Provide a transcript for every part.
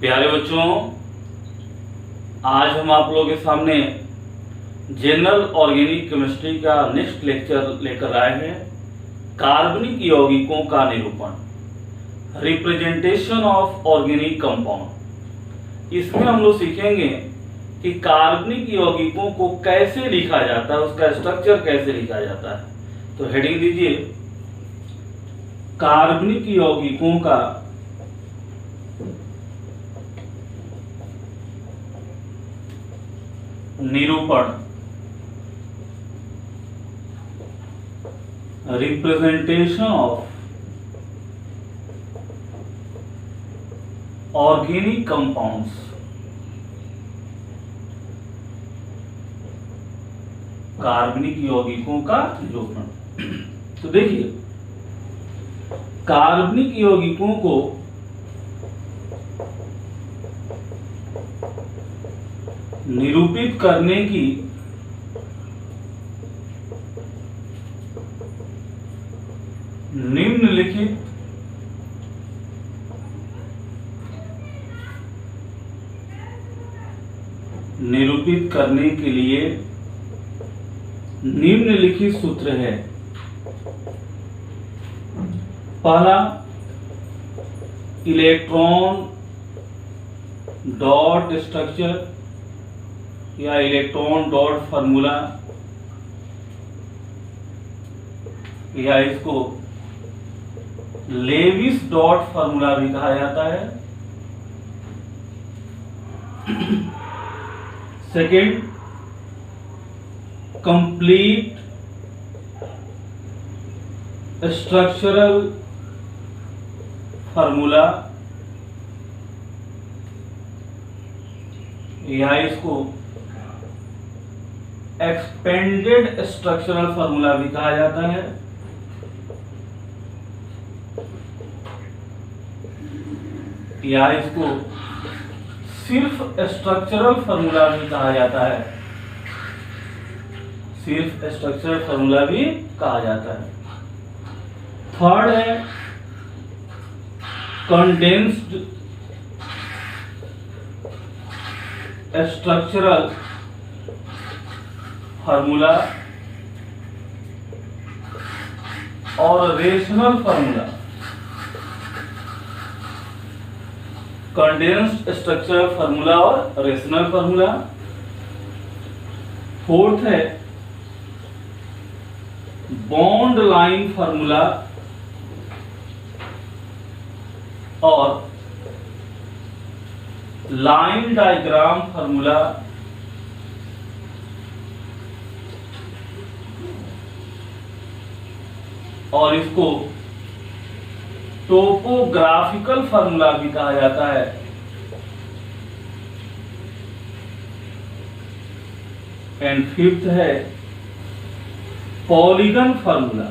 प्यारे बच्चों, आज हम आप लोगों के सामने जनरल ऑर्गेनिक केमिस्ट्री का नेक्स्ट लेक्चर लेकर आए हैं। कार्बनिक यौगिकों का निरूपण, रिप्रेजेंटेशन ऑफ ऑर्गेनिक कंपाउंड। इसमें हम लोग सीखेंगे कि कार्बनिक यौगिकों को कैसे लिखा जाता है, उसका स्ट्रक्चर कैसे लिखा जाता है। तो हेडिंग दीजिए, कार्बनिक यौगिकों का निरूपण, रिप्रेजेंटेशन ऑफ ऑर्गेनिक कंपाउंड्स। कार्बनिक यौगिकों का निरूपण। तो देखिए, कार्बनिक यौगिकों को निरूपित करने की निम्नलिखित निरूपित करने के लिए निम्नलिखित सूत्र है। पहला, इलेक्ट्रॉन डॉट स्ट्रक्चर या इलेक्ट्रॉन डॉट फार्मूला, या इसको लेविस डॉट फार्मूला भी कहा जाता है। सेकेंड, कंप्लीट स्ट्रक्चरल फार्मूला, या इसको एक्सपेंडेड स्ट्रक्चरल फार्मूला भी कहा जाता है। या इसको सिर्फ स्ट्रक्चरल फार्मूला भी कहा जाता है। सिर्फ स्ट्रक्चरल फार्मूला भी कहा जाता है। थर्ड है कंडेंस्ड स्ट्रक्चरल फार्मूला और rational formula. Condensed structural formula और रेशनल फार्मूला। फोर्थ है बॉन्ड लाइन फार्मूला और लाइन डायग्राम फार्मूला। और इसको टोपोग्राफिकल फार्मूला भी कहा जाता है। एंड फिफ्थ है पॉलीगन फार्मूला।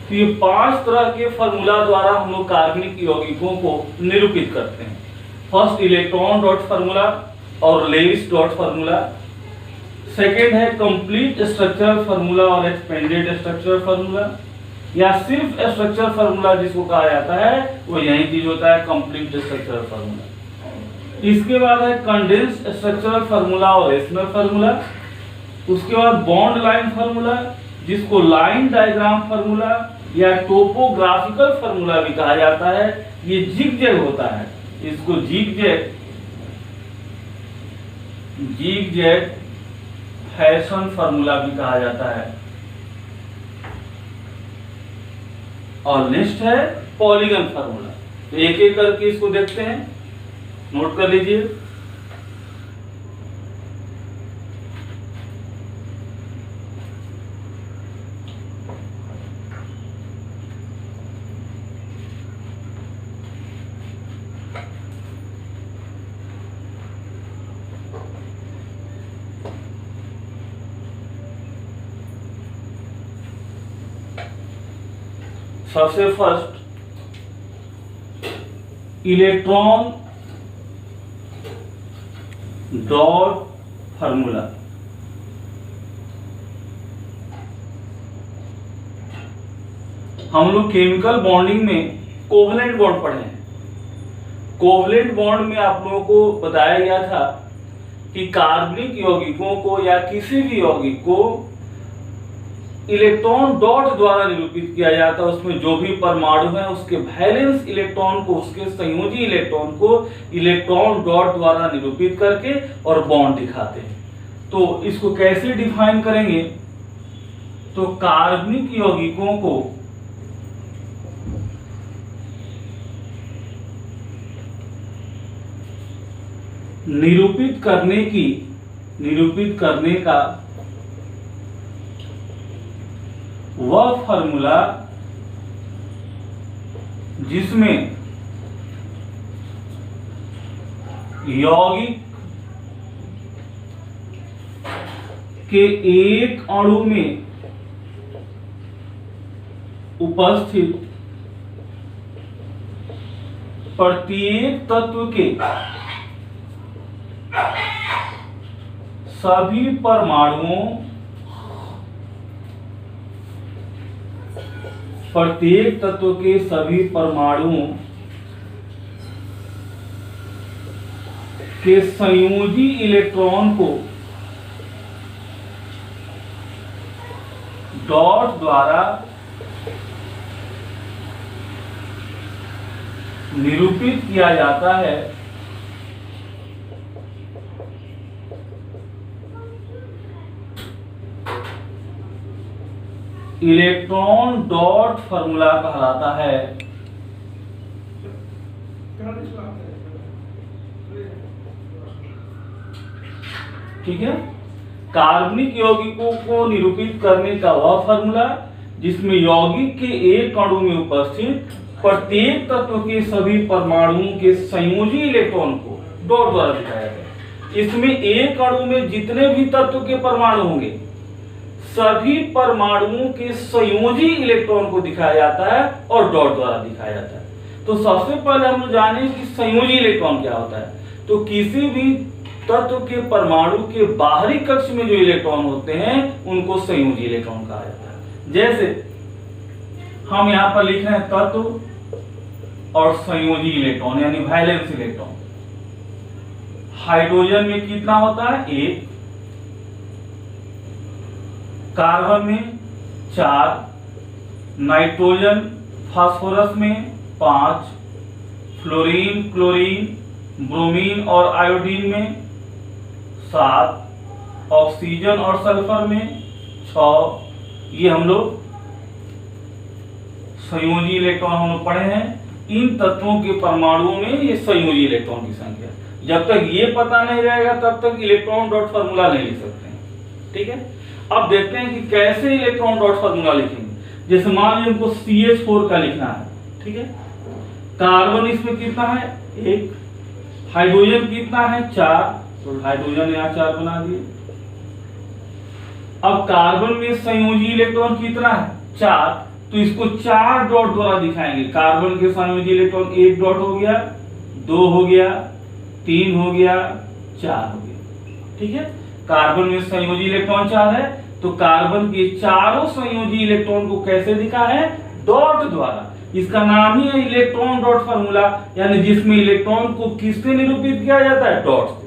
तो ये 5 तरह के फार्मूला द्वारा हम लोग कार्बनिक यौगिकों को निरूपित करते हैं। फर्स्ट, इलेक्ट्रॉन डॉट फार्मूला और लेविस डॉट फार्मूला। सेकेंड है कंप्लीट स्ट्रक्चरल फार्मूला और एक्सपेंडेड स्ट्रक्चरल फार्मूला, या सिर्फ स्ट्रक्चरल फार्मूला जिसको कहा जाता है वो यही चीज होता है, कंप्लीट स्ट्रक्चरल फार्मूला। इसके बाद है कंडेंस्ड स्ट्रक्चरल फार्मूला और रेशनल फार्मूला। उसके बाद बॉन्ड लाइन फार्मूला, जिसको लाइन डायग्राम फार्मूला या टोपोग्राफिकल फार्मूला भी कहा जाता है। ये जिगजैग होता है, इसको जिगजैग फैशन फार्मूला भी कहा जाता है। और नेक्स्ट है पॉलीगन फार्मूला। तो एक एक करके इसको देखते हैं, नोट कर लीजिए। सबसे फर्स्ट, इलेक्ट्रॉन डॉट फार्मूला। हम लोग केमिकल बॉन्डिंग में कोवलेंट बॉन्ड पढ़े हैं। कोवलेंट बॉन्ड में आप लोगों को बताया गया था कि कार्बनिक यौगिकों को या किसी भी यौगिक को इलेक्ट्रॉन डॉट द्वारा निरूपित किया जाता है। उसमें जो भी परमाणु है उसके वैलेंस इलेक्ट्रॉन को, उसके संयोजी इलेक्ट्रॉन को इलेक्ट्रॉन डॉट द्वारा निरूपित करके और बॉन्ड दिखाते हैं। तो इसको कैसे डिफाइन करेंगे? तो कार्बनिक यौगिकों को निरूपित करने का वह फॉर्मूला जिसमें यौगिक के एक अणु में उपस्थित प्रत्येक तत्व के सभी परमाणुओं के संयोजी इलेक्ट्रॉन को डॉट द्वारा निरूपित किया जाता है। इलेक्ट्रॉन डॉट फॉर्मूला कहलाता है। ठीक है, कार्बनिक यौगिकों को निरूपित करने का वह फॉर्मूला जिसमें यौगिक के एक अणु में उपस्थित प्रत्येक तत्व के सभी परमाणुओं के संयोजी इलेक्ट्रॉन को डॉट द्वारा दिखाया जाता है। इसमें एक अणु में जितने भी तत्व के परमाणु होंगे सभी परमाणुओं के संयोजी इलेक्ट्रॉन को दिखाया जाता है और डॉट द्वारा दिखाया जाता है। तो सबसे पहले हम लोग जाने कि संयोजी इलेक्ट्रॉन क्या होता है। तो किसी भी तत्व के परमाणु के बाहरी कक्ष में जो इलेक्ट्रॉन होते हैं उनको संयोजी इलेक्ट्रॉन कहा जाता है। जैसे हम यहां पर लिख रहे हैं तत्व और संयोजी इलेक्ट्रॉन यानी वैलेंस इलेक्ट्रॉन। हाइड्रोजन में कितना होता है? 1, कार्बन में 4, नाइट्रोजन फास्फोरस में 5, फ्लोरीन, क्लोरीन, ब्रोमीन और आयोडीन में 7, ऑक्सीजन और सल्फर में 6। ये हम लोग संयोजी इलेक्ट्रॉन हम लोग पढ़े हैं। इन तत्वों के परमाणुओं में ये संयोजी इलेक्ट्रॉन की संख्या। जब तक ये पता नहीं रहेगा तब तक इलेक्ट्रॉन डॉट फॉर्मूला नहीं लिख सकते हैं। ठीक है, अब देखते हैं कि कैसे इलेक्ट्रॉन डॉट फॉर्मूला लिखेंगे। जैसे मान लीजिए हमको CH4 का लिखना है। ठीक है, कार्बन इसमें कितना है? 1, हाइड्रोजन कितना है? 4, तो हाइड्रोजन यहाँ 4 बना दिए। अब कार्बन में संयोजी इलेक्ट्रॉन कितना है? 4, तो इसको 4 डॉट द्वारा दिखाएंगे। कार्बन के संयोजी इलेक्ट्रॉन 1 डॉट हो गया, 2 हो गया, 3 हो गया, 4 हो गया। ठीक है, कार्बन में संयोजी इलेक्ट्रॉन 4 है तो कार्बन के चारों संयोजी इलेक्ट्रॉन को कैसे दिखा है? डॉट द्वारा। इसका नाम ही है इलेक्ट्रॉन डॉट फॉर्मूला, यानी जिसमें इलेक्ट्रॉन को किससे निरूपित किया जाता है? डॉट से।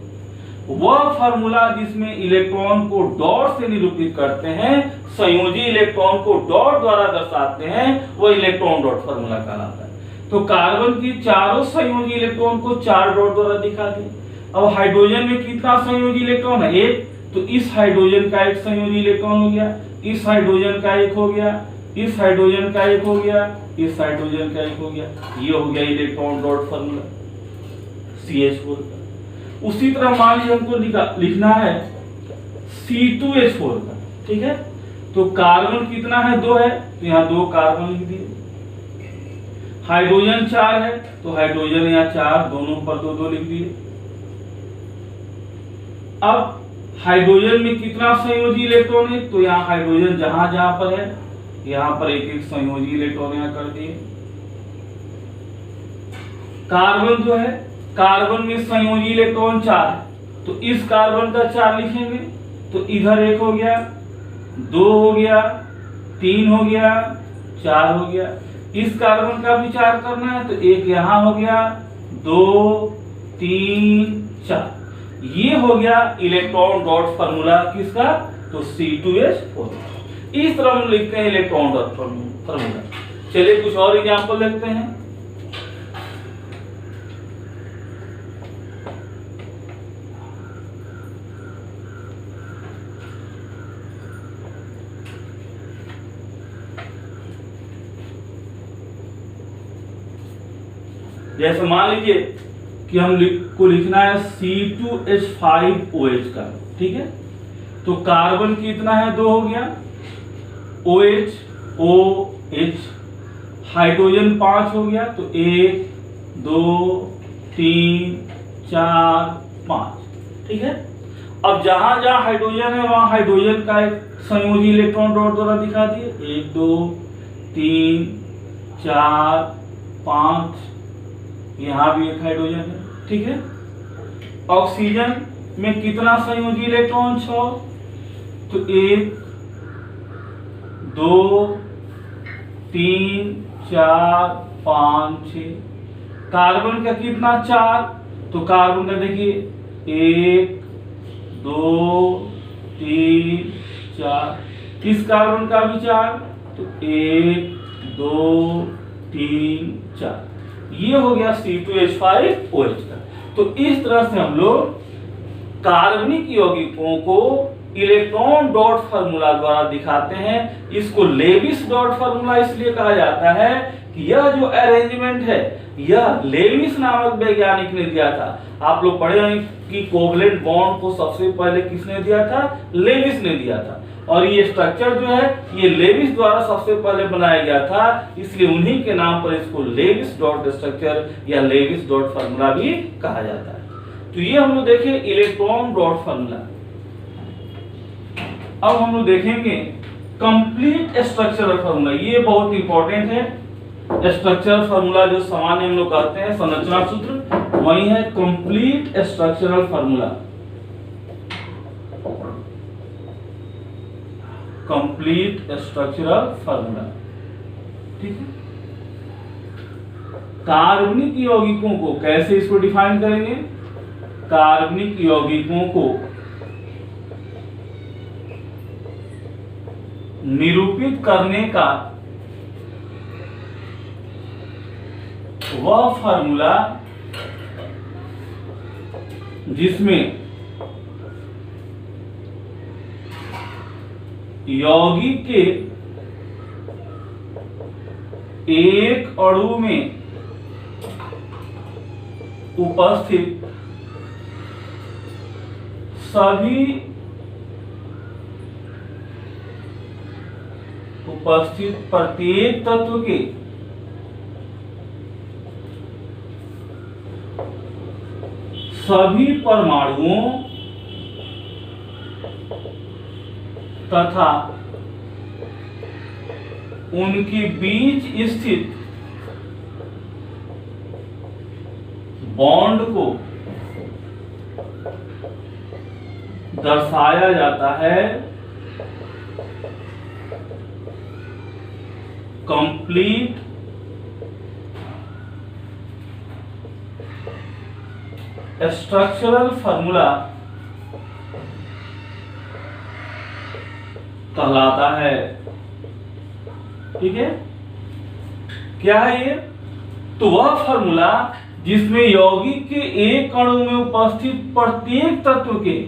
वह फॉर्मूला जिसमें इलेक्ट्रॉन को डॉट से निरूपित करते हैं, संयोजी इलेक्ट्रॉन को डॉट द्वारा दर्शाते हैं, वह इलेक्ट्रॉन डॉट फॉर्मूला कहलाता है। तो कार्बन की चारों संयोजी इलेक्ट्रॉन को 4 डॉट द्वारा दिखा दिए। अब हाइड्रोजन में कितना संयोजी इलेक्ट्रॉन है? 1, तो इस हाइड्रोजन का एक संयोजी इलेक्ट्रॉन हो गया, इस हाइड्रोजन का एक हो गया, इस हाइड्रोजन का एक हो गया, इस हाइड्रोजन का एक हो गया। ये हो गया इलेक्ट्रॉन डॉट फॉर्मूला CH4 का। उसी तरह मान लीजिए हमको लिखना है C2H4 का। ठीक है, तो कार्बन कितना है? 2 है, तो यहाँ 2 कार्बन लिख दिए। हाइड्रोजन 4 है तो हाइड्रोजन यहाँ 4, दोनों पर 2 लिख दिए। अब हाइड्रोजन में कितना संयोजी इलेक्ट्रॉन है? तो यहाँ हाइड्रोजन जहां जहां पर है यहाँ पर एक एक संयोजी इलेक्ट्रॉन यहाँ कर दिए। कार्बन जो है, कार्बन में संयोजी इलेक्ट्रॉन 4 है तो इस कार्बन का 4 लिखेंगे, तो इधर 1 हो गया, 2 हो गया, 3 हो गया, 4 हो गया। इस कार्बन का विचार करना है तो एक यहां हो गया, 2 3 4, ये हो गया इलेक्ट्रॉन डॉट फार्मूला किसका, तो C2H4। इस तरह हम लिखते हैं इलेक्ट्रॉन डॉट फार्मूला। चलिए कुछ और एग्जांपल देखते हैं। जैसे मान लीजिए कि हम को लिखना है C2H5OH का, ठीक है। तो कार्बन कितना है, 2 हो गया, OH OH, हाइड्रोजन 5 हो गया, तो 1 2 3 4 5, ठीक है। अब जहां जहां हाइड्रोजन है वहां हाइड्रोजन का एक संयोजी इलेक्ट्रॉन डॉट द्वारा दिखा दिए, 1 2 3 4 5, यहां भी एक हाइड्रोजन है, ठीक है। ऑक्सीजन में कितना संयोजी इलेक्ट्रॉन, 6, तो 1 2 3 4 5 6। कार्बन का कितना, 4, तो कार्बन का देखिए 1 2 3 4। इस कार्बन का भी 4, तो 1 2 3 4। ये हो गया C2H5OH का। तो इस तरह से हम लोग कार्बनिक यौगिकों को इलेक्ट्रॉन डॉट फार्मूला द्वारा दिखाते हैं। इसको लेविस डॉट फार्मूला इसलिए कहा जाता है कि यह जो अरेंजमेंट है यह लेविस नामक वैज्ञानिक ने दिया था। आप लोग पढ़े हैं कि कोवलेंट बॉन्ड को सबसे पहले किसने दिया था, लेविस ने दिया था। और ये स्ट्रक्चर जो है ये लेविस द्वारा सबसे पहले बनाया गया था, इसलिए उन्हीं के नाम पर इसको लेविस डॉट स्ट्रक्चर या लेविस डॉट फार्मूला भी कहा जाता है। तो ये हम लोग देखें इलेक्ट्रॉन डॉट फार्मूला। अब हम लोग देखेंगे कंप्लीट स्ट्रक्चरल फार्मूला। ये बहुत इंपॉर्टेंट है। स्ट्रक्चरल फार्मूला जो सामान्य हम लोग कहते हैं संरचना सूत्र, वही है complete structural formula. Complete structural formula, ठीक है। कार्बनिक यौगिकों को कैसे इसको डिफाइन करेंगे, कार्बनिक यौगिकों को निरूपित करने का वह फार्मूला जिसमें यौगिक के एक अणु में उपस्थित सभी प्रत्येक तत्व के सभी परमाणुओं तथा उनके बीच स्थित बॉन्ड को दर्शाया जाता है कंप्लीट स्ट्रक्चरल फार्मूला कहलाता है, ठीक है। क्या है ये, तो वह फार्मूला जिसमें यौगिक के एक अणु में उपस्थित प्रत्येक तत्व के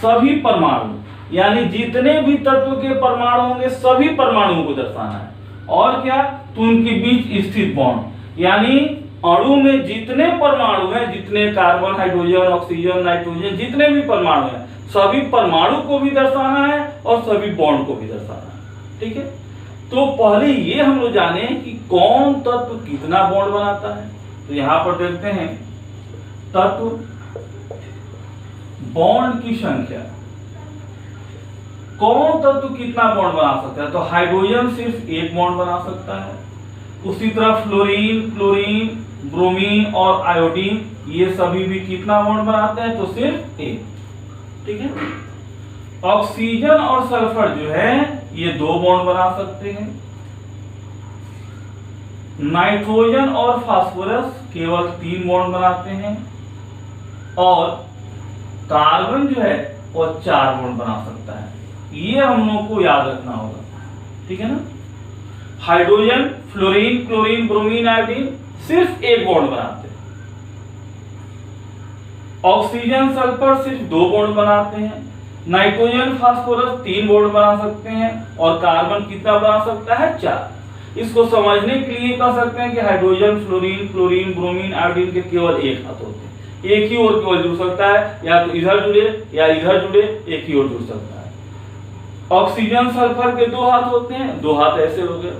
सभी परमाणु, यानी जितने भी तत्व के परमाणु होंगे सभी परमाणुओं को दर्शाना है। और क्या, तो उनके बीच स्थित बॉन्ड, यानी अणु में जितने परमाणु हैं, जितने कार्बन हाइड्रोजन ऑक्सीजन नाइट्रोजन जितने भी परमाणु हैं, सभी परमाणु को भी दर्शाना है और सभी बॉन्ड को भी दर्शाना है, ठीक है। तो पहले ये हम लोग जाने कि कौन तत्व कितना बॉन्ड बनाता है। तो यहां पर देखते हैं तत्व बॉन्ड की संख्या, कौन तत्व कितना बॉन्ड बना सकता है। तो हाइड्रोजन सिर्फ एक बॉन्ड बना सकता है। उसी तरह फ्लोरीन, क्लोरीन, ब्रोमीन और आयोडीन ये सभी भी कितना बॉन्ड बनाते हैं, तो सिर्फ एक, ठीक है। ऑक्सीजन और सल्फर जो है ये 2 बॉन्ड बना सकते हैं। नाइट्रोजन और फास्फोरस केवल 3 बॉन्ड बनाते हैं और कार्बन जो है वो 4 बॉन्ड बना सकता है। ये हम लोग को याद रखना होगा, ठीक है ना। Hydrogen, fluorine, chlorine, bromine, iodine सिर्फ 1 बॉन्ड बनाते हैं। ऑक्सीजन, सल्फर सिर्फ 2 बॉन्ड बनाते हैं। नाइट्रोजन, फास्फोरस 3 बॉन्ड बना सकते हैं और कार्बन कितना बना सकता है? 4। इसको समझने के लिए कह सकते हैं कि hydrogen, fluorine, chlorine, bromine, iodine के केवल 1 हाथ होते हैं। एक ही और केवल जुड़ सकता है, या तो इधर जुड़े या इधर जुड़े, एक ही और जुड़ सकता है। ऑक्सीजन, सल्फर के 2 हाथ होते हैं, 2 हाथ ऐसे हो गए,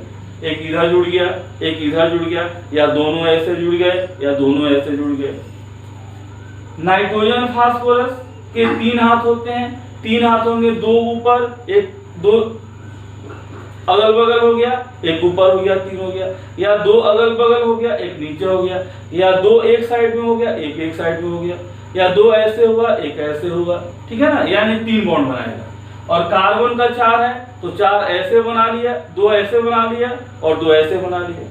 एक इधर जुड़ गया, एक इधर जुड़ गया, या दोनों ऐसे जुड़ गए या दोनों ऐसे जुड़ गए। नाइट्रोजन, फास्फोरस के 3 हाथ होते हैं, 3 हाथ होंगे, 2 ऊपर, 2 अगल बगल हो गया, एक ऊपर हो गया, 3 हो गया, या 2 अगल बगल हो गया, एक नीचे हो गया, या 2 एक साइड में हो गया, एक साइड में हो गया, या 2 ऐसे हुआ, एक ऐसे हुआ, ठीक है ना, यानी 3 बॉन्ड बनाएगा। और कार्बन का 4 है तो 4 ऐसे बना लिया, 2 ऐसे बना लिया और 2 ऐसे बना लिया,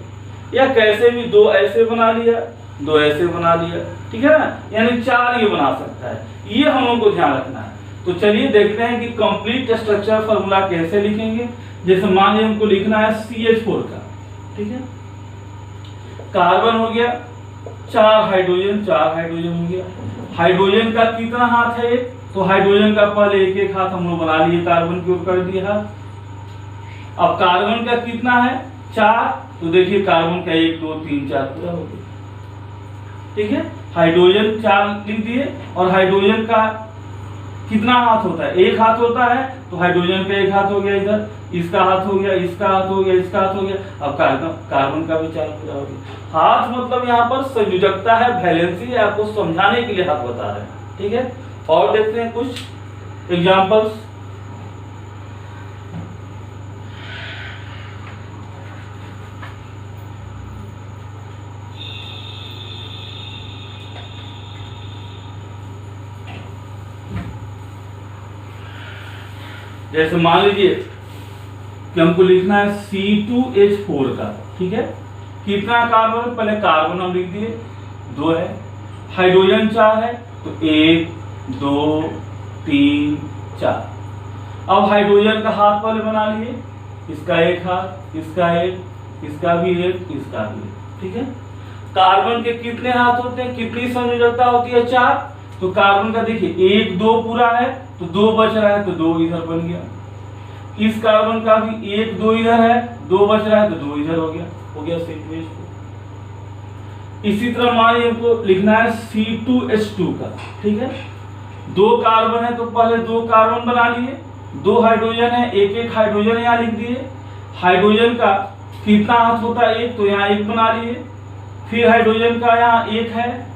या कैसे भी 2 ऐसे बना लिया, 2 ऐसे बना लिया, ठीक है ना, यानी 4 ये बना सकता है। ये हम लोग को ध्यान रखना है। तो चलिए देखते हैं कि कंप्लीट स्ट्रक्चर फॉर्मूला कैसे लिखेंगे। जैसे मान लीजिए हमको लिखना है CH4 का, ठीक है। कार्बन हो गया, 4 हाइड्रोजन हो गया। हाइड्रोजन का कितना हाथ है? तो हाइड्रोजन का पहले एक हाथ हम लोग बना लिए, कार्बन की ओर कर दिया हाथ। अब कार्बन का कितना है? 4, तो देखिए कार्बन का 1 2 3 4 पूरा हो गया, ठीक है। हाइड्रोजन 4 लिख दिए, और हाइड्रोजन का कितना हाथ होता है? 1 हाथ होता है, तो हाइड्रोजन का 1 हाथ हो गया, इधर इसका हाथ हो गया, इसका हाथ हो गया, इसका हाथ हो गया। अब कार्बन का भी 4 पूरा हो गया। हाथ मतलब यहाँ पर संयोजकता है, वैलेंसी, आपको समझाने के लिए हाथ बता रहे हैं, ठीक है। और देखते हैं कुछ एग्जांपल्स। जैसे मान लीजिए कि हमको लिखना है C2H4 का, ठीक है। कितना कार्बन? पहले कार्बन हम लिख दिए, 2 है। हाइड्रोजन 4 है, तो 1 2 3 4। अब हाइड्रोजन का हाथ पहले बना लिए, इसका 1 हाथ, इसका 1, इसका भी 1, इसका भी 1, ठीक है। कार्बन के कितने हाथ होते हैं? कितनी संयोजकता होती है? 4। तो कार्बन का देखिए 1 2 पूरा है, तो 2 बच रहा है, तो 2 इधर बन गया। इस कार्बन का भी 1 2 इधर है, 2 बच रहा है, तो 2 इधर हो गया C2H4। इसी तरह मान लीजिए हमको लिखना है C2H2 का, ठीक है। 2 कार्बन है, तो पहले 2 कार्बन बना लिए, 2 हाइड्रोजन है, एक हाइड्रोजन यहाँ लिख दिए। हाइड्रोजन का कितना हाथ होता है? 1, तो यहाँ 1 बना लिए। फिर हाइड्रोजन का यहाँ 1 है।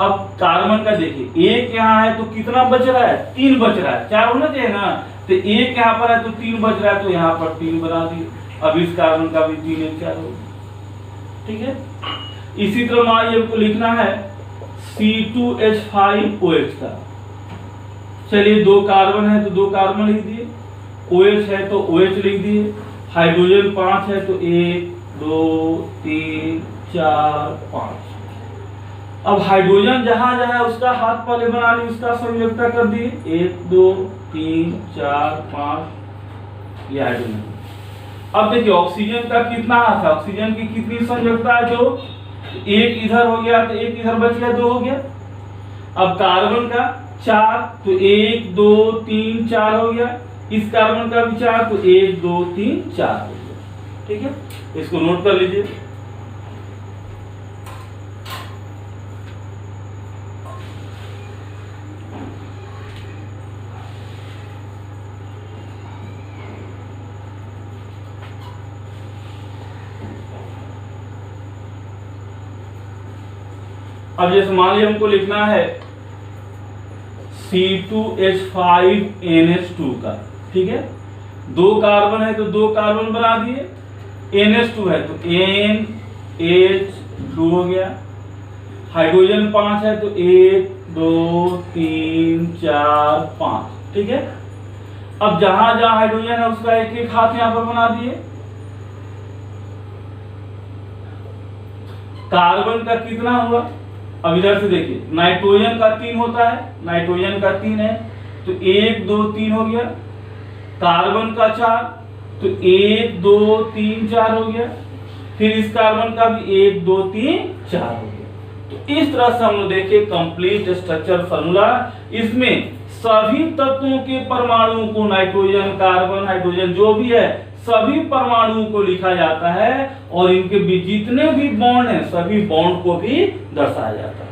अब कार्बन का देखिए 1 यहाँ है, तो कितना बच रहा है? 3 बच रहा है, 4 होना चाहिए ना, तो 1 यहाँ पर है तो 3 बच रहा है, तो यहाँ पर 3 बना दिए। अब इस कार्बन का भी 3 1 4 हो, ठीक है। इसी तरह मान लीजिए हमको लिखना है C2H5OH का। चलिए 2 कार्बन है, तो 2 कार्बन लिख दिए, OH है तो OH लिख दिए। हाइड्रोजन 5 है, तो 1 2 3 4 5। अब हाइड्रोजन जहां जहां उसका हाथ पहले बना ली, उसका संयोजकता कर दिए, 1 2 3 4 5, ये हाइड्रोजन। अब देखिए ऑक्सीजन का कितना हाथ है? ऑक्सीजन की कितनी संयोजकता है? 2। 1 इधर हो गया, तो 1 इधर बच गया, 2 हो गया। अब कार्बन का 4, तो 1 2 3 4 हो गया। इस कार्बन का भी 4, तो 1 2 3 4 हो गया, ठीक है। इसको नोट कर लीजिए। अब जैसे मान लीजिए हमको लिखना है C2H5NH2 का, ठीक है। 2 कार्बन है, तो 2 कार्बन बना दिए। NH2 है, तो NH2 हो गया। हाइड्रोजन 5 है, तो 1 2 3 4 5, ठीक है। अब जहां जहां हाइड्रोजन है, उसका एक एक हाथ यहां पर बना दिए। कार्बन का कितना हुआ, अब इधर से देखिए, नाइट्रोजन का 3 होता है, नाइट्रोजन का 3 है तो 1 2 3 हो गया। कार्बन का 4 तो 1 2 3 4 हो गया। फिर इस कार्बन का भी 1 2 3 4 हो गया। तो इस तरह से हम लोग देखिए कंप्लीट स्ट्रक्चर फार्मूला, इसमें सभी तत्वों के परमाणुओं को, नाइट्रोजन कार्बन हाइड्रोजन जो भी है सभी परमाणुओं को लिखा जाता है और इनके बीच जितने भी बॉन्ड हैं सभी बॉन्ड को भी दर्शाया जाता है।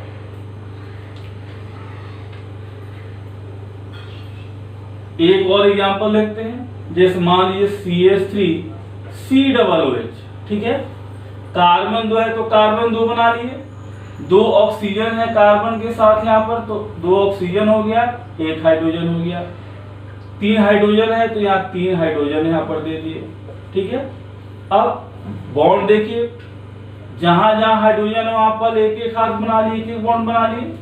एक और एग्जांपल देखते हैं, जैसे मान लीजिए CH3COOH, ठीक है, कार्बन 2 है तो कार्बन 2 बना लिए, 2 ऑक्सीजन है कार्बन के साथ यहाँ पर तो 2 ऑक्सीजन हो गया, 1 हाइड्रोजन हो गया। 3 हाइड्रोजन है तो यहाँ 3 हाइड्रोजन यहाँ पर दे दिए, ठीक है। अब बॉन्ड देखिए, जहां जहां हाइड्रोजन है वहां पर एक एक हाथ बना लिए, एक एक बॉन्ड बना लिए।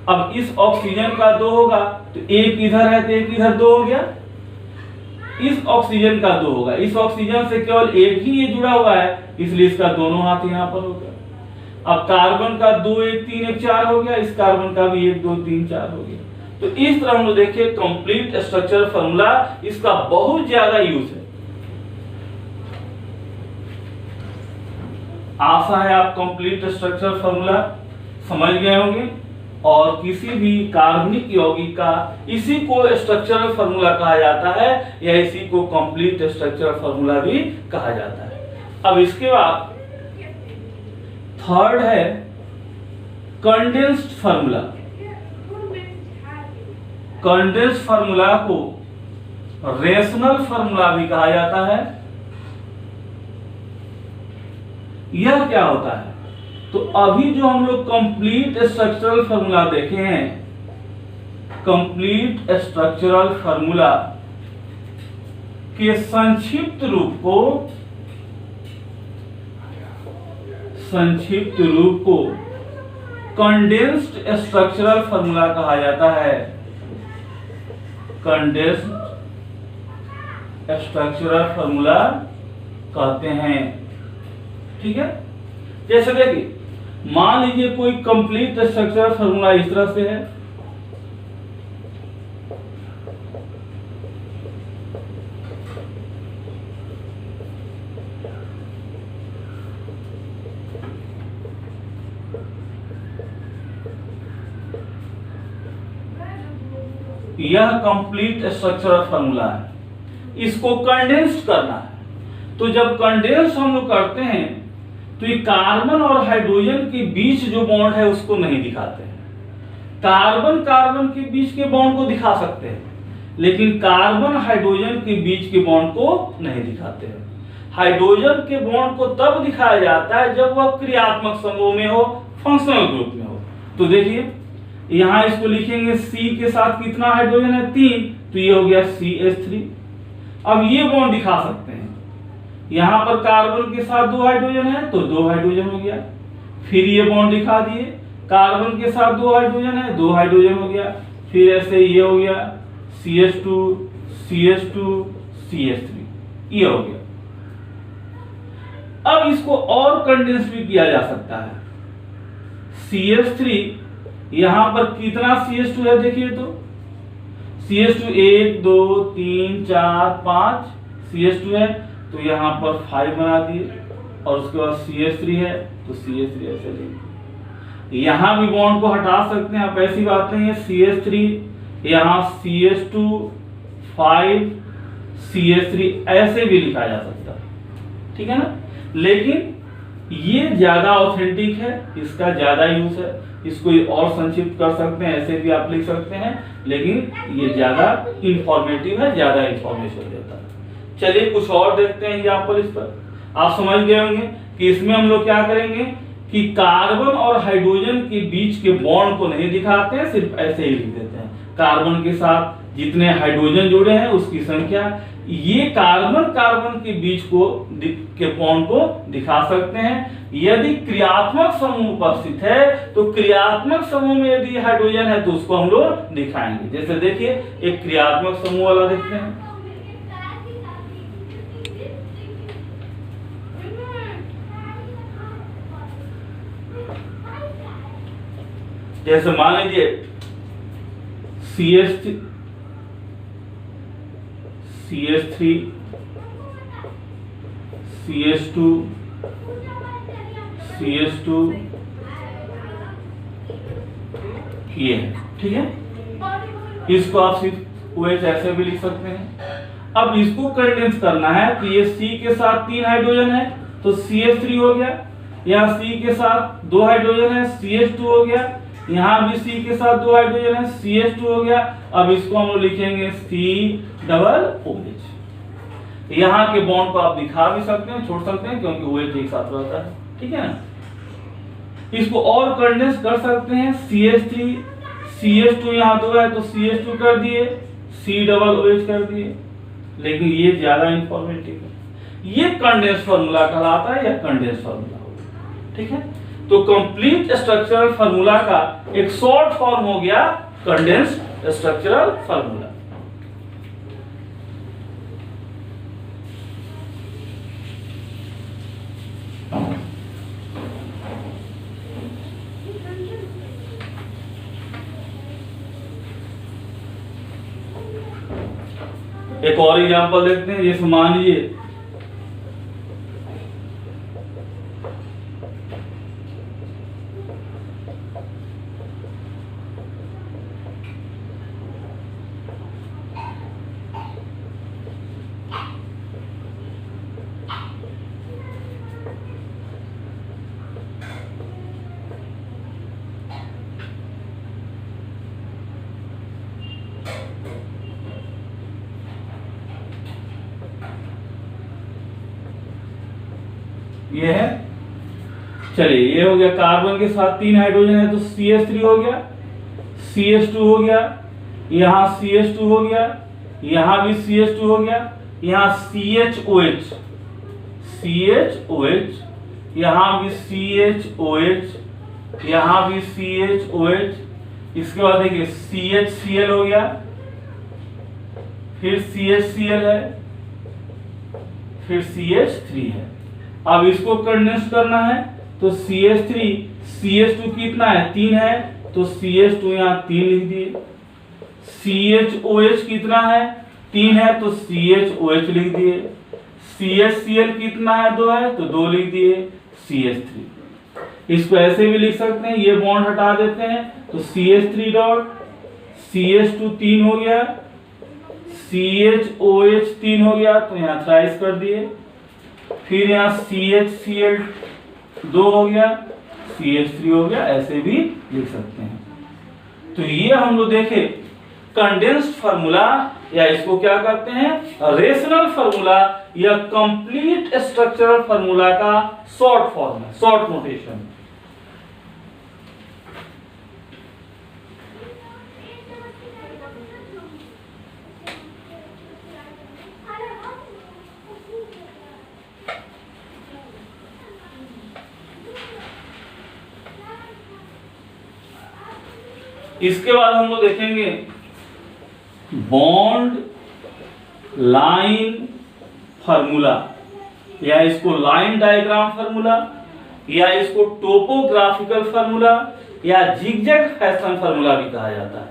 अब इस ऑक्सीजन का 2 होगा तो एक इधर है तो एक इधर 2 हो गया। इस ऑक्सीजन का 2 होगा, इस ऑक्सीजन से केवल एक ही ये जुड़ा हुआ है इसलिए इसका दोनों हाथ यहाँ पर हो गया। अब कार्बन का 2 1 3 1 4 हो गया, इस कार्बन का भी 1 2 3 4 हो गया। तो इस तरह हम लोग देखिए कंप्लीट स्ट्रक्चर फार्मूला, इसका बहुत ज्यादा यूज है। आशा है आप कंप्लीट स्ट्रक्चर फार्मूला समझ गए होंगे और किसी भी कार्बनिक यौगिक का इसी को स्ट्रक्चरल फार्मूला कहा जाता है या इसी को कंप्लीट स्ट्रक्चरल फार्मूला भी कहा जाता है। अब इसके बाद थर्ड है कंडेंस्ड फार्मूला। कंडेंस्ड फार्मूला को रेशनल फार्मूला भी कहा जाता है। यह क्या होता है, तो अभी जो हम लोग कंप्लीट स्ट्रक्चरल फार्मूला देखे हैं, कंप्लीट स्ट्रक्चरल फार्मूला के संक्षिप्त रूप को कंडेंस्ड स्ट्रक्चरल फार्मूला कहा जाता है। कंडेंस्ड स्ट्रक्चरल फार्मूला कहते हैं, ठीक है। जैसे देखिए, मान लीजिए कोई कंप्लीट स्ट्रक्चरल फार्मूला इस तरह से है, यह कंप्लीट स्ट्रक्चरल फार्मूला है। इसको कंडेंस्ड करना है, तो जब कंडेंस हम लोग करते हैं तो ये कार्बन और हाइड्रोजन के बीच जो बॉन्ड है उसको नहीं दिखाते हैं। कार्बन कार्बन के बीच के बॉन्ड को दिखा सकते हैं, लेकिन कार्बन हाइड्रोजन के बीच के बॉन्ड को नहीं दिखाते हैं। हाइड्रोजन के बॉन्ड को तब दिखाया जाता है जब वह क्रियात्मक समूह में हो, फंक्शनल ग्रुप में हो। तो देखिए यहां इसको लिखेंगे C के साथ कितना हाइड्रोजन है, 3, तो ये हो गया CH3। अब ये बॉन्ड दिखा सकते हैं, यहां पर कार्बन के साथ 2 हाइड्रोजन है तो 2 हाइड्रोजन हो गया। फिर ये बॉन्ड दिखा दिए, कार्बन के साथ 2 हाइड्रोजन है 2 हाइड्रोजन हो गया। फिर ऐसे ये हो गया CH2 CH2 CH3, ये हो गया। अब इसको और कंडेंस भी किया जा सकता है। CH3 यहां पर कितना CH2 है देखिए, तो CH2 1 2 3 4 5 CH2 है तो यहां पर 5 बना दिए, और उसके बाद CH3 है तो CH3 ऐसे लिखिए। यहां भी बॉन्ड को हटा सकते हैं आप, ऐसी बात नहीं है। CH3 यहां CH2 5 CH3 ऐसे भी लिखा जा सकता है, ठीक है ना। लेकिन ये ज्यादा ऑथेंटिक है, इसका ज्यादा यूज है। इसको और संक्षिप्त कर सकते हैं, ऐसे भी आप लिख सकते हैं, लेकिन ये ज्यादा इंफॉर्मेटिव है, ज्यादा इंफॉर्मेशन देता है। चलिए कुछ और देखते हैं एग्जांपल इस पर। आप समझ गए होंगे कि इसमें हम लोग क्या करेंगे कि कार्बन और हाइड्रोजन के बीच के बॉन्ड को नहीं दिखाते हैं, सिर्फ ऐसे ही लिख देते हैं। कार्बन के साथ जितने हाइड्रोजन जुड़े हैं उसकी संख्या, ये कार्बन कार्बन के बीच के बॉन्ड को दिखा सकते हैं। यदि क्रियात्मक समूह उपस्थित है तो क्रियात्मक समूह में यदि हाइड्रोजन है तो उसको हम लोग दिखाएंगे। जैसे देखिए एक क्रियात्मक समूह वाला देखते हैं, जैसे मान लीजिए CH3 CH2 CH2 ये है, ठीक है। इसको आप सिर्फ OH ऐसे भी लिख सकते हैं। अब इसको कंडेंस करना है तो ये C के साथ 3 हाइड्रोजन है तो CH3 हो गया, यहाँ C के साथ 2 हाइड्रोजन है CH2 हो गया, यहाँ भी C के साथ 2 हाइड्रोजन है CH2 हो गया। अब इसको हम लोग लिखेंगे C⋅OH। यहाँ के बॉन्ड को आप दिखा भी सकते हैं, छोड़ सकते हैं, क्योंकि OH एक साथ रहता है, ठीक है ना। इसको और कंडेंस कर सकते हैं, CH3 CH2 यहाँ 2 है तो CH2 कर दिए, C⋅OH कर दिए, लेकिन ये ज्यादा इंफॉर्मेटिव है। ये कंडेंस फार्मूला कहलाता है या कंडेंस फार्मूला होगा, ठीक है। तो कंप्लीट स्ट्रक्चरल फार्मूला का एक शॉर्ट फॉर्म हो गया कंडेंस स्ट्रक्चरल फार्मूला। एक और एग्जांपल देखते हैं, जैसे मान लीजिए ये है, चलिए ये हो गया, कार्बन के साथ 3 हाइड्रोजन है तो CH3 हो गया, CH2 हो गया, यहाँ CH2 हो गया, यहाँ भी CH2 हो गया, यहाँ CHOH, यहाँ भी CHOH, यहाँ भी CHOH। इसके बाद देखिए CHCl हो गया, फिर CHCl है, फिर CH3 है। अब इसको कंडेंस करना है तो CH3 CH2 कितना है 3 है तो CH2 यहाँ 3 लिख दिए, CHOH कितना है 3 है तो CHOH लिख दिए, CHCl कितना है 2 है तो 2 लिख दिए, CH3। इसको ऐसे भी लिख सकते हैं, ये बॉन्ड हटा देते हैं तो CH3 डॉट CH2 3 हो गया, CHOH 3 हो गया तो यहाँ थ्राइस कर दिए, फिर यहाँ CHCl 2 हो गया, CH3 हो गया, ऐसे भी लिख सकते हैं। तो ये हम लोग देखे कंडेंस्ड फार्मूला, या इसको क्या कहते हैं रेशनल फार्मूला या कंप्लीट स्ट्रक्चरल फार्मूला का शॉर्ट फॉर्म है, शॉर्ट नोटेशन। इसके बाद हम लोग देखेंगे बॉन्ड लाइन फार्मूला, या इसको लाइन डायग्राम फार्मूला, या इसको टोपोग्राफिकल फार्मूला, या जिगजैग फैशन फार्मूला भी कहा जाता है।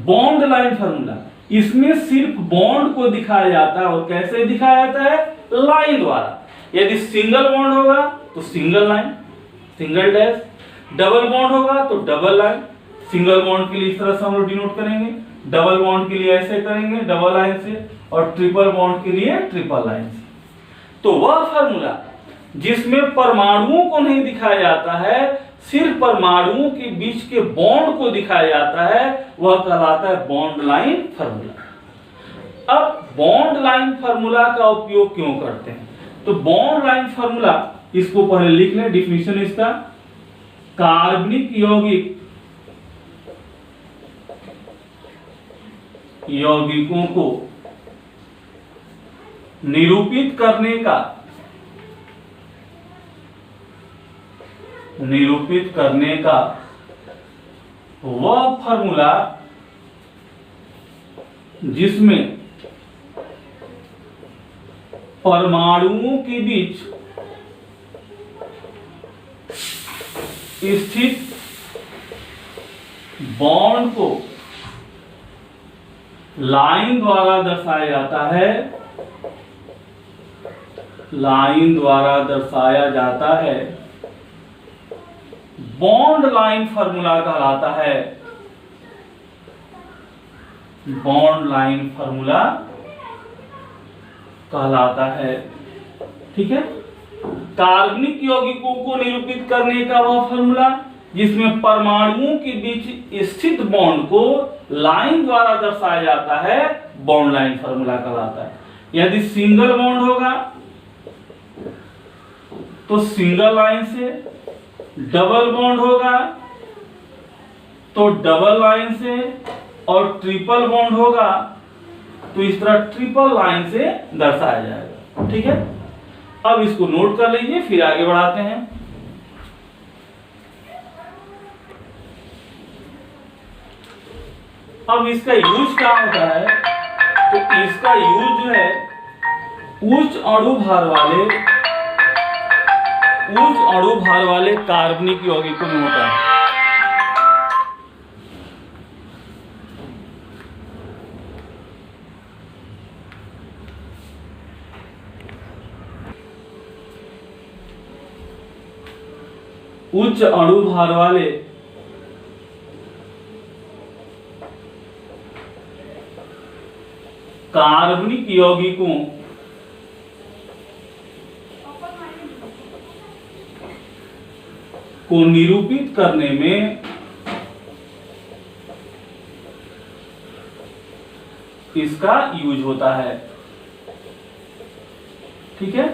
बॉन्ड लाइन फार्मूला, इसमें सिर्फ बॉन्ड को दिखाया जाता है, और कैसे दिखाया जाता है लाइन द्वारा। यदि सिंगल बॉन्ड होगा तो single line, single dash, double bond होगा तो डबल लाइन। सिंगल बॉन्ड के लिए इस तरह से हम लोग डिनोट करेंगे, डबल बॉन्ड के लिए ऐसे करेंगे डबल लाइन से, और ट्रिपल बॉन्ड के लिए ट्रिपल लाइन से। तो वह फार्मूला जिसमें परमाणुओं को नहीं दिखाया जाता है, सिर्फ परमाणुओं के बीच के बॉन्ड को दिखाया जाता है, वह कहलाता है बॉन्ड लाइन फार्मूला। अब बॉन्ड लाइन फार्मूला का उपयोग क्यों करते हैं, तो बॉन्ड लाइन फार्मूला, इसको पहले लिख लें डिफिनीशन इसका। कार्बनिक यौगिकों को निरूपित करने का वह फार्मूला जिसमें परमाणुओं के बीच स्थित बॉन्ड को लाइन द्वारा दर्शाया जाता है, लाइन द्वारा दर्शाया जाता है, बॉन्ड लाइन फार्मूला कहलाता है, बॉन्ड लाइन फार्मूला कहलाता है। ठीक है, कार्बनिक यौगिकों को निरूपित करने का वह फार्मूला जिसमें परमाणुओं के बीच स्थित बॉन्ड को लाइन द्वारा दर्शाया जाता है, बॉन्ड लाइन फार्मूला कहलाता है। यदि सिंगल बॉन्ड होगा तो सिंगल लाइन से, डबल बॉन्ड होगा तो डबल लाइन से, और ट्रिपल बॉन्ड होगा तो इस तरह ट्रिपल लाइन से दर्शाया जाएगा। ठीक है, अब इसको नोट कर लीजिए, फिर आगे बढ़ाते हैं। अब इसका यूज क्या होता है, तो इसका यूज जो है उच्च अणु भार वाले कार्बनिक यौगिकों में होता है। उच्च अणु भार वाले कार्बनिक यौगिकों को निरूपित करने में इसका यूज होता है। ठीक है,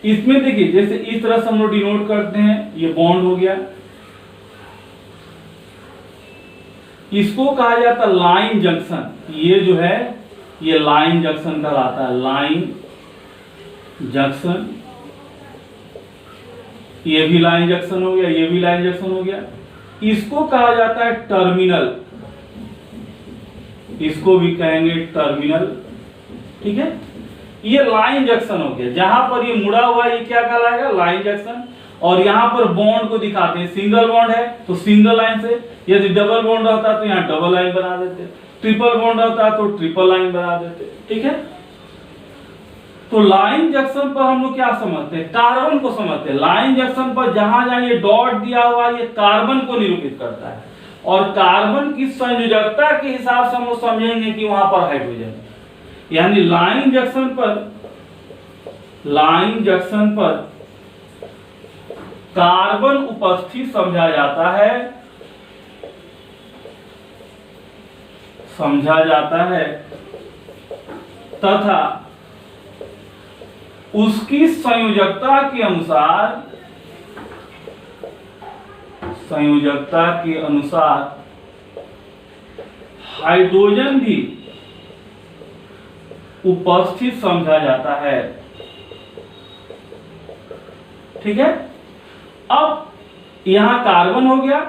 इसमें देखिए जैसे इस तरह से हम लोग डिनोट करते हैं, ये बॉन्ड हो गया, इसको कहा जाता है लाइन जंक्शन। ये जो है ये लाइन जंक्शन कहलाता है, लाइन जंक्शन। ये भी लाइन जंक्शन हो गया, ये भी लाइन जंक्शन हो गया। इसको कहा जाता है टर्मिनल, इसको भी कहेंगे टर्मिनल। ठीक है, ये लाइन जंक्शन हो गया, जहां पर ये मुड़ा हुआ है ये क्या कहलाएगा, लाइन जंक्शन। और यहाँ पर बॉन्ड को दिखाते हैं, सिंगल बॉन्ड है तो सिंगल लाइन से, यदि डबल बॉन्ड रहता तो यहाँ डबल लाइन बना देते, ट्रिपल बॉन्ड रहता तो ट्रिपल लाइन बना देते। ठीक है, तो लाइन जंक्शन पर हम लोग क्या समझते हैं, कार्बन को समझते हैं। लाइन जंक्शन पर जहां जहां ये डॉट दिया हुआ है ये कार्बन को निरूपित करता है, और कार्बन की संयोजकता के हिसाब से हम लोग समझेंगे कि वहां पर हाइड्रोजन है। यानी लाइन जंक्शन पर कार्बन उपस्थित समझा जाता है तथा उसकी संयोजकता के अनुसार हाइड्रोजन भी उपस्थित समझा जाता है। ठीक है, अब यहां कार्बन हो गया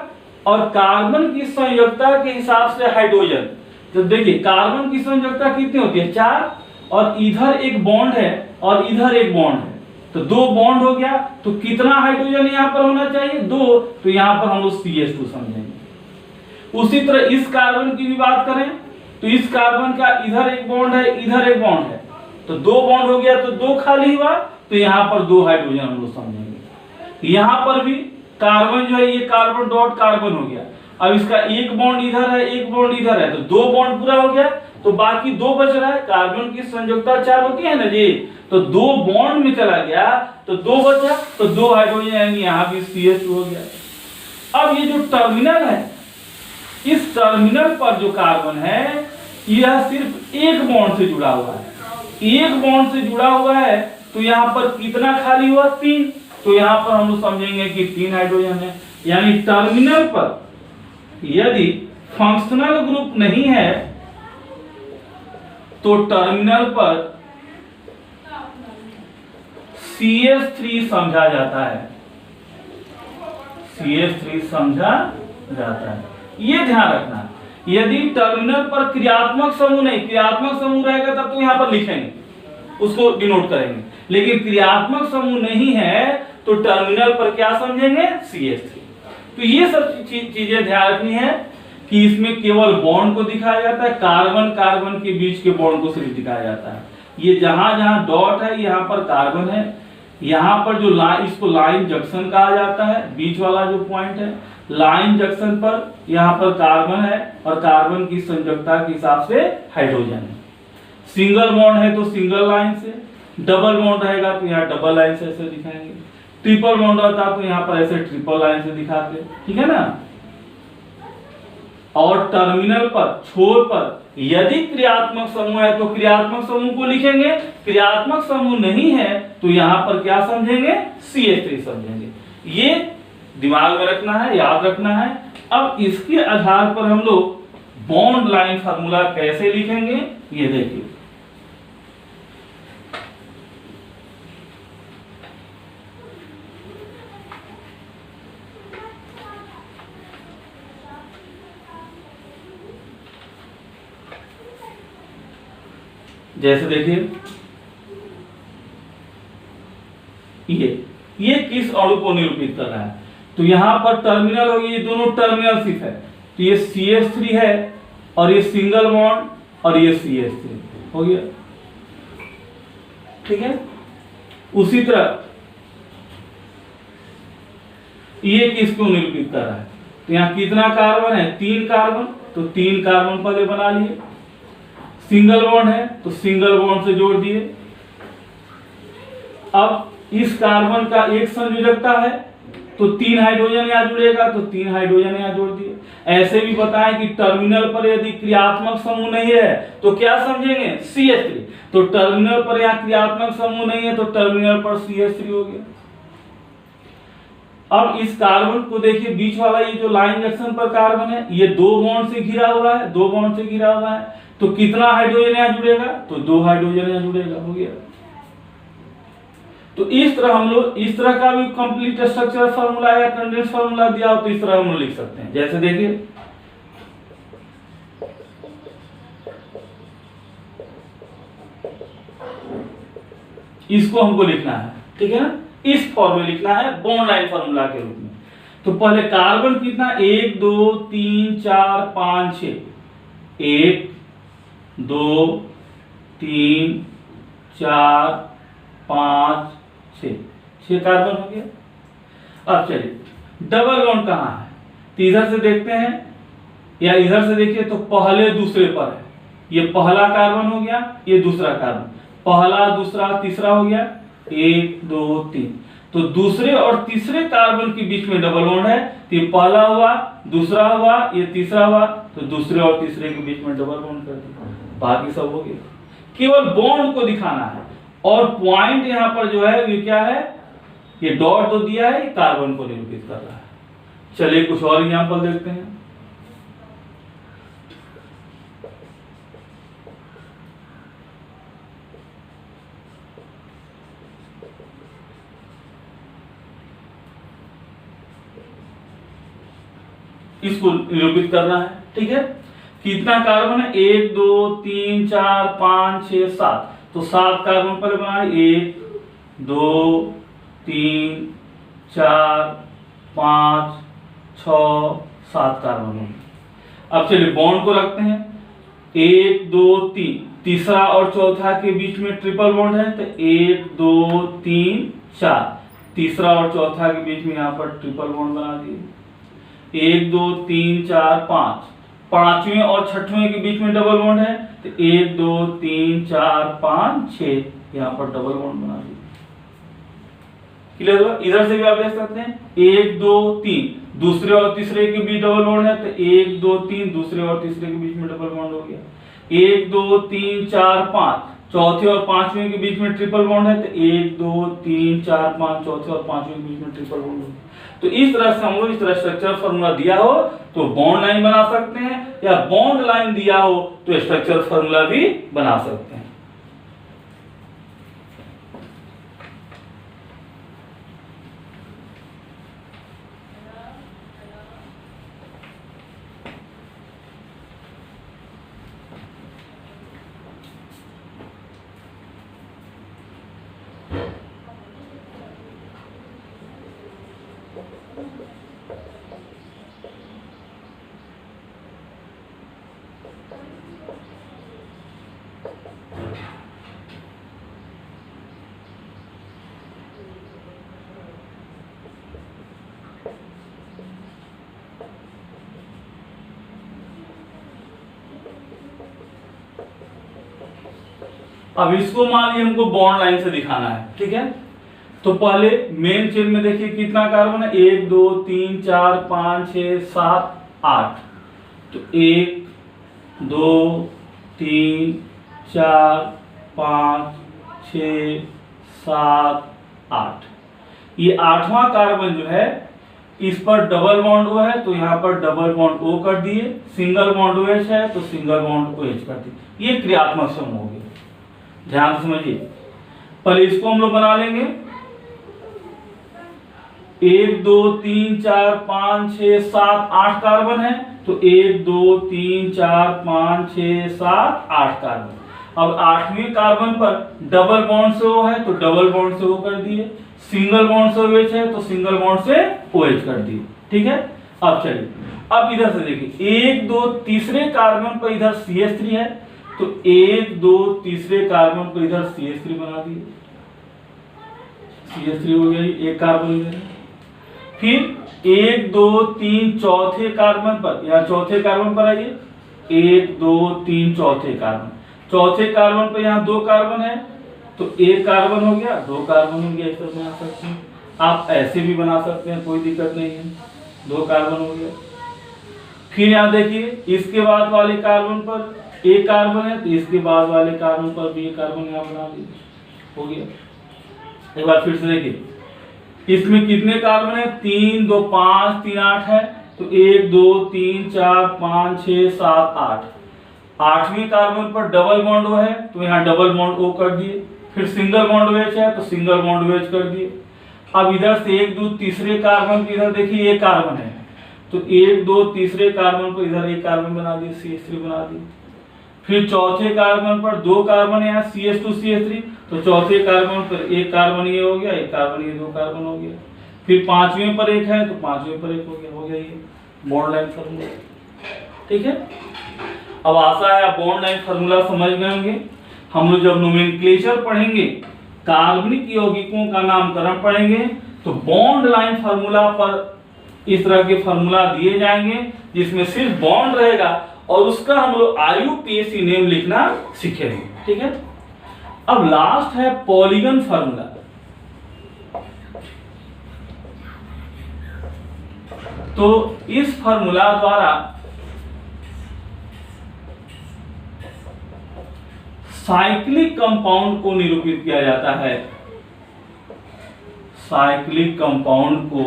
और कार्बन की संयोजकता के हिसाब से हाइड्रोजन। तो देखिए कार्बन की संयोजकता कितनी होती है, 4, और इधर एक बॉन्ड है और इधर एक बॉन्ड है, तो 2 बॉन्ड हो गया। तो कितना हाइड्रोजन यहाँ पर होना चाहिए, 2, तो यहाँ पर हम लोग CH2 समझेंगे। उसी तरह इस कार्बन की भी बात करें तो इस कार्बन का इधर एक बॉन्ड है, इधर एक बॉन्ड है, तो 2 बॉन्ड हो गया तो 2 खाली हुआ, तो यहाँ पर 2 हाइड्रोजन हम लोग समझेंगे। यहाँ पर भी कार्बन जो है ये कार्बन डॉट कार्बन हो गया, अब इसका एक बॉन्ड इधर है एक बॉन्ड इधर है, तो 2 बॉन्ड पूरा हो गया, तो बाकी 2 बच रहा है। कार्बन की संयोजकता 4 होती है ना जी, तो 2 बॉन्ड में चला गया तो 2 बचा, तो 2 हाइड्रोजन, यानी यहाँ भी CH2 हो गया। अब ये जो टर्मिनल है, इस टर्मिनल पर जो कार्बन है यह सिर्फ एक बॉन्ड से जुड़ा हुआ है, एक बॉन्ड से जुड़ा हुआ है, तो यहाँ पर कितना खाली हुआ, 3, तो यहाँ पर हम लोग समझेंगे कि 3 हाइड्रोजन है। यानी टर्मिनल पर यदि फंक्शनल ग्रुप नहीं है तो टर्मिनल पर CH3 समझा जाता है, CH3 समझा जाता है। ये ध्यान रखना, यदि टर्मिनल पर क्रियात्मक समूह नहीं, क्रियात्मक समूह रहेगा तब तो यहां पर लिखेंगे, उसको डिनोट करेंगे, लेकिन क्रियात्मक समूह नहीं है तो टर्मिनल पर क्या समझेंगे, CH3। तो ये सब चीजें ध्यान रखनी है कि इसमें केवल बॉन्ड को दिखाया जाता है, कार्बन कार्बन के बीच के बॉन्ड को सिर्फ दिखाया जाता है। ये जहां जहां डॉट है यहाँ पर कार्बन है, यहाँ पर जो इसको लाइन जंक्शन कहा जाता है, बीच वाला जो पॉइंट है लाइन जंक्शन पर यहाँ पर कार्बन है और कार्बन की संयोजकता के हिसाब से हाइड्रोजन है। सिंगल बॉन्ड है तो सिंगल लाइन से, डबल बॉन्ड रहेगा तो यहाँ डबल लाइन से ऐसे दिखाएंगे, ट्रिपल बॉन्ड होता तो यहाँ पर ऐसे ट्रिपल लाइन से दिखाते, ठीक है ना। और टर्मिनल पर, छोर पर यदि क्रियात्मक समूह है तो क्रियात्मक समूह को लिखेंगे, क्रियात्मक समूह नहीं है तो यहाँ पर क्या समझेंगे, CH3 समझेंगे। ये दिमाग में रखना है, याद रखना है। अब इसके आधार पर हम लोग बॉन्ड लाइन फार्मूला कैसे लिखेंगे ये देखिए। जैसे देखिए ये किस अणु को निरूपित कर रहा है, तो यहां पर टर्मिनल हो गया, ये दोनों टर्मिनल सिर्फ है, तो ये CH3 है और ये सिंगल बॉन्ड और ये CH3 हो गया, ठीक है। उसी तरह ये किसको निरूपित कर रहा है, तो यहां कितना कार्बन है, 3 कार्बन, तो 3 कार्बन पहले बना लिए। सिंगल बॉन्ड है तो सिंगल बॉन्ड से जोड़ दिए। अब इस कार्बन का एक संयोजकता है तो 3 हाइड्रोजन यहाँ जुड़ेगा, तो 3 हाइड्रोजन यहाँ जोड़ दिए। ऐसे भी बताएं कि टर्मिनल पर यदि क्रियात्मक समूह नहीं है तो क्या समझेंगे, CH3, तो टर्मिनल पर यहाँ क्रियात्मक समूह नहीं है तो टर्मिनल पर CH3 हो गया। अब इस कार्बन को देखिए, बीच वाला ये जो लाइन जंक्शन पर कार्बन है ये 2 बॉन्ड से घिरा हुआ है, 2 बॉन्ड से घिरा हुआ है, तो कितना हाइड्रोजन यहाँ जुड़ेगा, तो 2 हाइड्रोजन यहाँ जुड़ेगा, हो गया। तो इस तरह हम लोग इस तरह का भी कंप्लीट स्ट्रक्चर फार्मूला या कंडेंस फार्मूला दिया हो तो इस तरह हम लोग लिख सकते हैं। जैसे देखिए इसको हमको लिखना है, ठीक है ना, इस फॉर्म में लिखना है बॉन्ड लाइन फार्मूला के रूप में। तो पहले कार्बन कितना, 1 2 3 4 5 6, 1 2 3 4 5 6 कार्बन हो गया। अब चलिए डबल बॉन्ड कहाँ है, तो इधर से देखते हैं या इधर से देखिए तो पहले दूसरे पर है, ये पहला कार्बन हो गया, ये दूसरा कार्बन, पहला दूसरा तीसरा हो गया, 1 2 3, तो दूसरे और तीसरे कार्बन के बीच में डबल बॉन्ड है, तो ये पहला हुआ, दूसरा हुआ, ये तीसरा हुआ, तो दूसरे और तीसरे के बीच में डबल बॉन्ड कर दिया, बाकी सब हो गया। केवल बॉन्ड को दिखाना है और पॉइंट यहाँ पर जो है ये क्या है, ये डॉट तो दिया है, कार्बन को निरूपित कर रहा है। चलिए कुछ और एग्जांपल देखते हैं। इसको निरूपित करना है, ठीक है। कितना कार्बन है, 1 2 3 4 5 6 7, तो 7 कार्बन पहले बनाए, 1 2 3 4 5 6 7 कार्बन होंगे। अब चलिए बॉन्ड को रखते हैं, 1 2 3, तीसरा और चौथा के बीच में ट्रिपल बॉन्ड है, तो 1 2 3 4, तीसरा और चौथा के बीच में यहाँ पर ट्रिपल बॉन्ड बना दिए। 1 2 3 4 5, पांचवें और छठवें के बीच में डबल बॉन्ड है, तो 1 2 3 4 5 6, यहाँ पर डबल बॉन्ड बना दिए। क्लियर हुआ। इधर से भी आप देख सकते हैं 1 2 3, दूसरे और तीसरे के बीच डबल बॉन्ड है, तो 1 2 3, दूसरे और तीसरे के बीच में डबल बॉन्ड हो गया। 1 2 3 4 5, चौथे और पांचवें के बीच में ट्रिपल बॉन्ड है, तो 1 2 3 4 5, चौथे और पांचवें के बीच में ट्रिपल बॉन्ड हो गया। तो इस तरह से हम लोग इस तरह स्ट्रक्चर फार्मूला दिया हो तो बॉन्ड लाइन बना सकते हैं, या बॉन्ड लाइन दिया हो तो स्ट्रक्चर फार्मूला भी बना सकते हैं। अब इसको मान लीजिए हमको बॉन्ड लाइन से दिखाना है, ठीक है। तो पहले मेन चेन में देखिए कितना कार्बन है, 1 2 3 4 5 6 7 8। तो 1 2 3 4 5 6 7 8, ये 8वां कार्बन जो है इस पर डबल बॉन्ड ओ है तो यहाँ पर डबल बॉन्ड ओ कर दिए, सिंगल बॉन्ड ओ एच है तो सिंगल बॉन्ड ओ एच कर दिए। ये क्रियात्मक समूह हो गया, ध्यान से समझिए। पहले इसको हम लोग बना लेंगे, 1 2 3 4 5 6 7 8 कार्बन है तो 1 2 3 4 5 6 7 8 कार्बन। अब 8वें कार्बन पर डबल बॉन्ड से ओ है तो डबल बॉन्ड से ओ कर दिए, सिंगल बॉन्ड से OH है तो सिंगल बॉन्ड से OH कर दिए, ठीक है। अब चलिए, अब इधर से देखिए 1 2 तीसरे कार्बन पर इधर CH3 है तो 1 2 तीसरे कार्बन पर इधर CH3 बना दिए, CH3 हो गया, एक कार्बन इधर। फिर 1 2 3 चौथे कार्बन पर, या चौथे कार्बन पर आइए, 1 2 3 चौथे कार्बन पर यहाँ 2 कार्बन है तो एक कार्बन हो गया, 2 कार्बन हो गया, ऐसे बना सकते हैं। आप ऐसे भी बना सकते हैं, कोई दिक्कत नहीं है, 2 कार्बन हो गया। फिर यहाँ देखिए इसके बाद वाले कार्बन पर एक कार्बन है तो इसके बाद वाले कार्बन पर भी एक कार्बन यहाँ बना लीजिए, हो गया। एक बार फिर से देखिए इसमें कितने कार्बन है, 3 2 5 3 8 है तो 1 2 3 4 5 6 7 8। 8वें कार्बन पर डबल बॉन्ड ओ है तो यहाँ डबल बॉन्ड ओ कर दिए, फिर सिंगल बॉन्ड OH है तो सिंगल बॉन्ड OH कर दिए। अब इधर से 1 2 तीसरे कार्बन की इधर देखिए एक कार्बन है तो 1 2 तीसरे कार्बन पर इधर एक कार्बन बना दिए, CH3 बना दिए। फिर चौथे कार्बन पर 2 कार्बन है यहाँ CH2 CH3 तो चौथे कार्बन पर एक कार्बन ये हो गया, एक कार्बन ये, 2 कार्बन हो गया। फिर 5वें पर एक है तो 5वें पर एक हो गया ये बॉन्ड लाइन फार्मूला, ठीक है। अब आशा है आप बॉन्ड लाइन फार्मूला समझ गए होंगे। हम लोग जब नोमेनक्लेचर पढ़ेंगे, कार्बनिक यौगिकों का नामकरण पढ़ेंगे तो बॉन्ड लाइन फार्मूला पर इस तरह के फार्मूला दिए जाएंगे जिसमें सिर्फ बॉन्ड रहेगा और उसका हम लोग IUPAC नेम लिखना सीखेंगे, ठीक है। अब लास्ट है पॉलीगन फार्मूला। तो इस फार्मूला द्वारा साइक्लिक कंपाउंड को निरूपित किया जाता है, साइक्लिक कंपाउंड को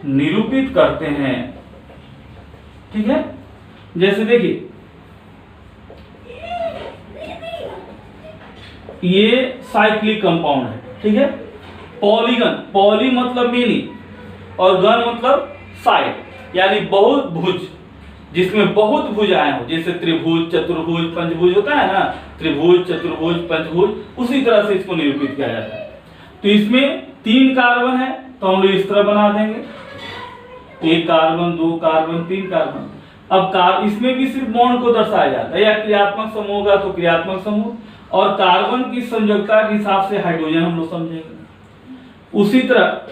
निरूपित करते हैं, ठीक है। जैसे देखिए ये साइक्लिक कंपाउंड है, ठीक है। पॉलीगन, पॉली मतलब मेनी और गन मतलब साइड, यानी बहुत भुज, जिसमें बहुत भुजाएं हो, जैसे त्रिभुज चतुर्भुज पंचभुज होता है ना, त्रिभुज चतुर्भुज पंचभुज, उसी तरह से इसको निरूपित किया जाता है। तो इसमें 3 कार्बन है तो हम लोग इस तरह बना देंगे, 1 कार्बन 2 कार्बन 3 कार्बन। अब इसमें भी सिर्फ बॉन्ड को दर्शाया जाता है, या क्रियात्मक समूह होगा तो क्रियात्मक समूह, और कार्बन की संयोजकता के हिसाब से हाइड्रोजन हम लोग समझेंगे। उसी तरह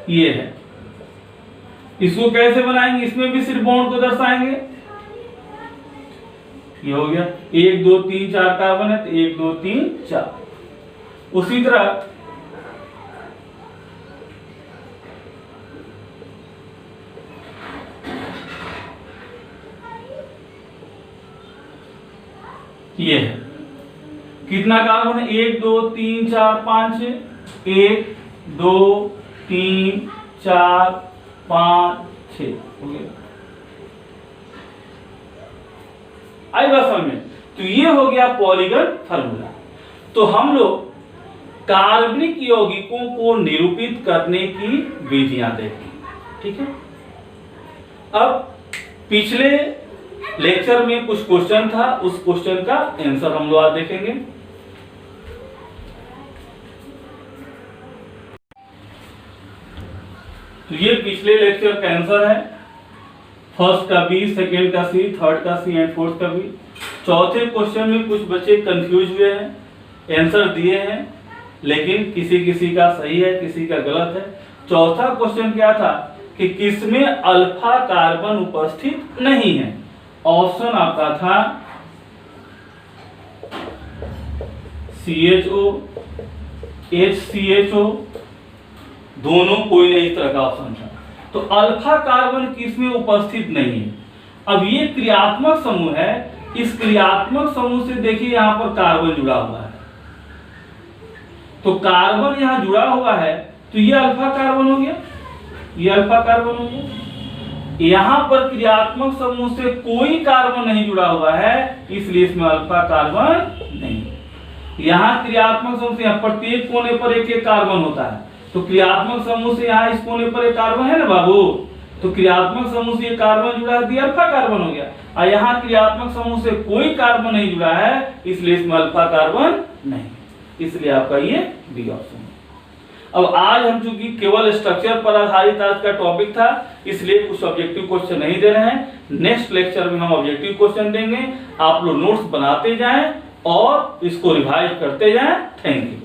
ये है, इसको कैसे बनाएंगे, इसमें भी सिर्फ बॉन्ड को दर्शाएंगे। ये हो गया 1 2 3 4 कार्बन है तो 1 2 3 4। उसी तरह ये है, कितना कार्बन है, 1 2 3 4 5 6, 1 2 3 4 5 6 हो गया। आई बात समझ में। तो ये हो गया पॉलीगन फार्मूला। तो हम लोग कार्बनिक यौगिकों को निरूपित करने की विधियां देखें, ठीक है। अब पिछले लेक्चर में कुछ क्वेश्चन था, उस क्वेश्चन का आंसर हम लोग आज देखेंगे। तो ये पिछले लेक्चर का आंसर है। फर्स्ट का बी, सेकेंड का सी, थर्ड का सी एंड फोर्थ का बी। चौथे क्वेश्चन में कुछ बच्चे कंफ्यूज हुए हैं, आंसर दिए हैं, लेकिन किसी किसी का सही है, किसी का गलत है। चौथा क्वेश्चन क्या था कि किसमें अल्फा कार्बन उपस्थित नहीं है। ऑप्शन आपका था CHO, HCHO, दोनों कोई नहीं, इस तरह का ऑप्शन था। तो अल्फा कार्बन किसमें उपस्थित नहीं है। अब ये क्रियात्मक समूह है, इस क्रियात्मक समूह से देखिए यहां पर कार्बन जुड़ा हुआ है, तो कार्बन यहां जुड़ा हुआ है, तो ये अल्फा कार्बन हो गया, ये अल्फा कार्बन हो गया। यहां पर क्रियात्मक समूह से कोई कार्बन नहीं जुड़ा हुआ है, इसलिए इसमें अल्फा कार्बन नहीं। यहाँ क्रियात्मक समूह से प्रत्येक कोने पर एक एक कार्बन होता है, तो क्रियात्मक समूह से यहाँ इस कोने पर एक कार्बन है ना बाबू, तो क्रियात्मक समूह से कार्बन जुड़ा है, अल्फा कार्बन हो गया। और यहाँ क्रियात्मक समूह से कोई कार्बन नहीं जुड़ा है, इसलिए इसमें अल्फा कार्बन नहीं, इसलिए आपका ये बी ऑप्शन है। अब आज हम चूंकि केवल स्ट्रक्चर पर आधारित आज का टॉपिक था, इसलिए कुछ ऑब्जेक्टिव क्वेश्चन नहीं दे रहे हैं। नेक्स्ट लेक्चर में हम ऑब्जेक्टिव क्वेश्चन देंगे, आप लोग नोट्स बनाते जाएं और इसको रिवाइज करते जाएं। Thank you.